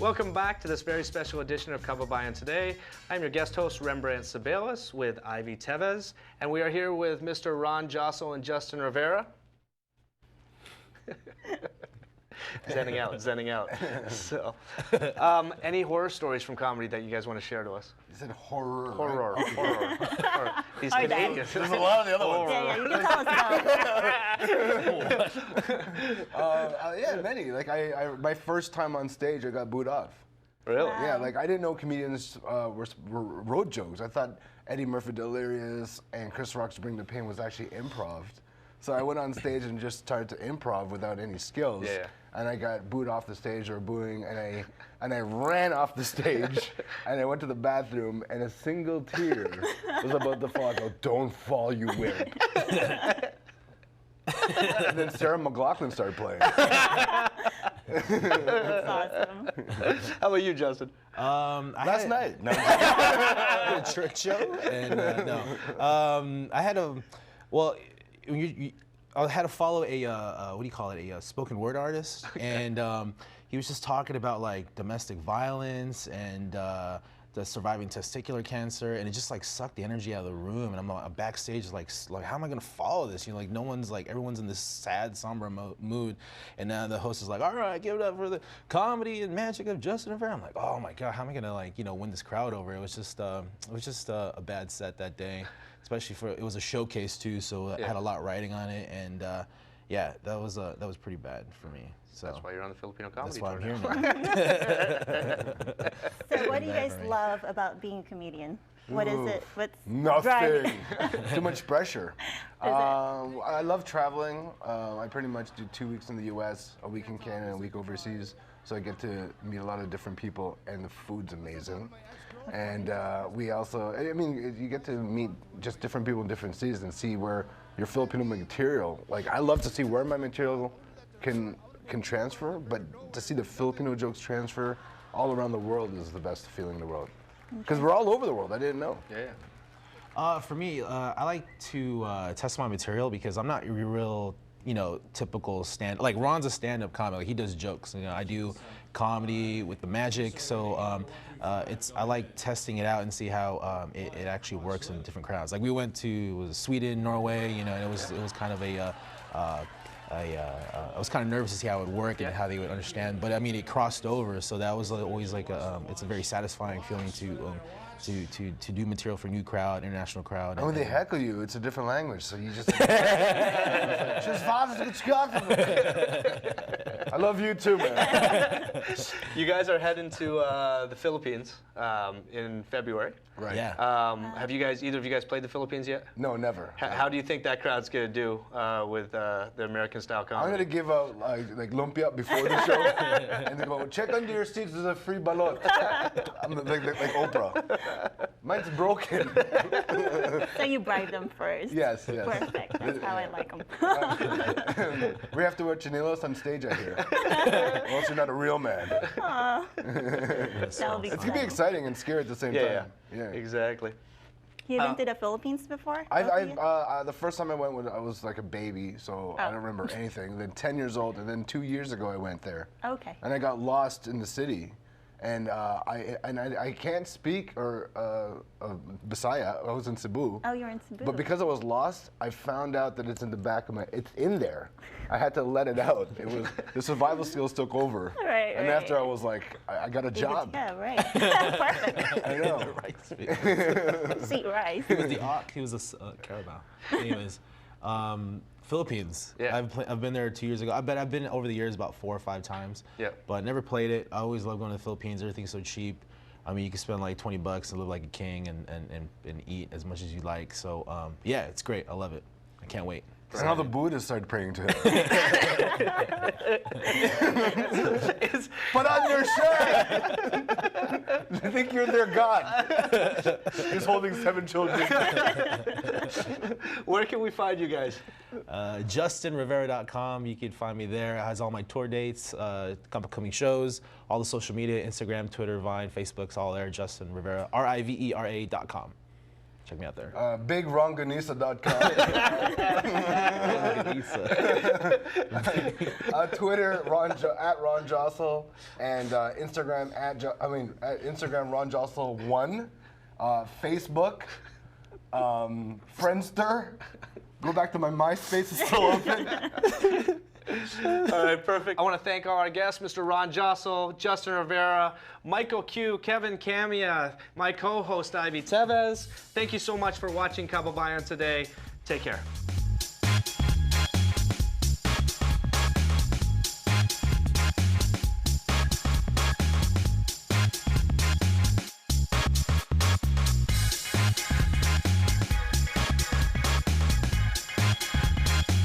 Welcome back to this very special edition of Kababayan Today. I'm your guest host, Rembrandt Sabelis, with Ivy Tevez, and we are here with Mr. Ron Josol and Justin RIvera. Zenning out. So, any horror stories from comedy that you guys want to share to us? You said horror. Horror. These All right. Canadians. There's a lot of the other ones. Yeah, you can tell us about it. Yeah, many. Like my first time on stage, I got booed off. Really? Wow. Yeah, like I didn't know comedians were road jokes. I thought Eddie Murphy Delirious and Chris Rock's Bring the Pain was actually improv. So I went on stage and just started to improv without any skills. Yeah. And I got booed off the stage or booing, and I ran off the stage, and I went to the bathroom, and a single tear was about to fall. I go, "Don't fall, you wimp." And then Sarah McLachlan started playing. That's awesome. How about you, Justin? Last night. No. A trick show, and I had I had to follow a a spoken word artist, and he was just talking about like domestic violence and the surviving testicular cancer, and it just like sucked the energy out of the room. And I'm backstage like how am I gonna follow this? You know, like no one's like everyone's in this sad, somber mood, and now the host is like, all right, give it up for the comedy and magic of Justin RIvera. I'm like, oh my god, how am I gonna like win this crowd over? It was just a bad set that day. Especially it was a showcase too, so I had a lot riding on it, and yeah, that was pretty bad for me. So That's why you're on the Filipino comedy that's why tour I'm now. here now. So what do you guys love about being a comedian? What is it? What's Nothing. driving? Too much pressure. Is it? I love traveling. I pretty much do 2 weeks in the U.S., a week in Canada, and a week overseas. So I get to meet a lot of different people, and the food's amazing. And we also, I mean, you get to meet just different people in different cities and see where your Filipino material, like I love to see where my material can transfer, but to see the Filipino jokes transfer all around the world is the best feeling in the world. Because we're all over the world, I didn't know. Yeah. For me, I like to test my material because I'm not real, typical like Ron's a stand-up comic. Like he does jokes. I do comedy with the magic. So I like testing it out and see how it actually works in different crowds. Like we went to Sweden, Norway. And it was kind of I was kind of nervous to see how it would work and how they would understand. But I mean, it crossed over, so that was always like it's a very satisfying feeling to do material for new crowd, international crowd. And when they heckle you, it's a different language, so you just. I love you too, man. You guys are heading to the Philippines in February. Right. Yeah. Have either of you guys played the Philippines yet? No, never. How do you think that crowd's gonna do with the American style comedy? I'm gonna give out like lumpia before the show, and they go check under your seats. There's a free balot. I'm like Oprah. Mine's broken. So you bribe them first. Yes. Perfect. That's how I like them. We have to wear chinilos on stage, I hear. Or else you're not a real man. That'll be It's gonna be fun. exciting and scary at the same time. Yeah, exactly. You've been to the Philippines before? The first time I went, I was like a baby, so I Oh. don't remember anything. Then 10 years old, and then 2 years ago I went there. Okay. And I got lost in the city, and I can't speak Bisaya. I was in Cebu. Oh, you're in Cebu. But because I was lost, I found out that it's in the back of it's in there. I had to let it out. It was the survival skills took over. Right, And right. after I was like, I got a job. Yeah, right. Perfect. I know. Sweet rice. He was the Auk. He was a Carabao. Anyways, Philippines. Yeah. I've been there 2 years ago. I've been over the years about 4 or 5 times. Yeah. But never played it. I always love going to the Philippines. Everything's so cheap. I mean, you can spend like $20 and live like a king and eat as much as you like. So yeah, it's great. I love it. I can't wait. So now the Buddhists started praying to him. Put on your shirt! They think you're their god. He's holding 7 children. Where can we find you guys? JustinRIvera.com. You can find me there. It has all my tour dates, upcoming shows, all the social media, Instagram, Twitter, Vine, Facebook's all there. Justin RIvera, RIvera.com. Check me out there. BigRonganisa.com. pizza. Twitter at Ron Josol, and Instagram at Instagram Ron Josol 1, Facebook, Friendster. Go back to my MySpace, it's still open. All right, perfect. I want to thank all our guests, Mr. Ron Josol, Justin Rivera, Michael Q, Kevin Camia, my co-host Ivy Tevez. Thank you so much for watching Kababayan Today. Take care.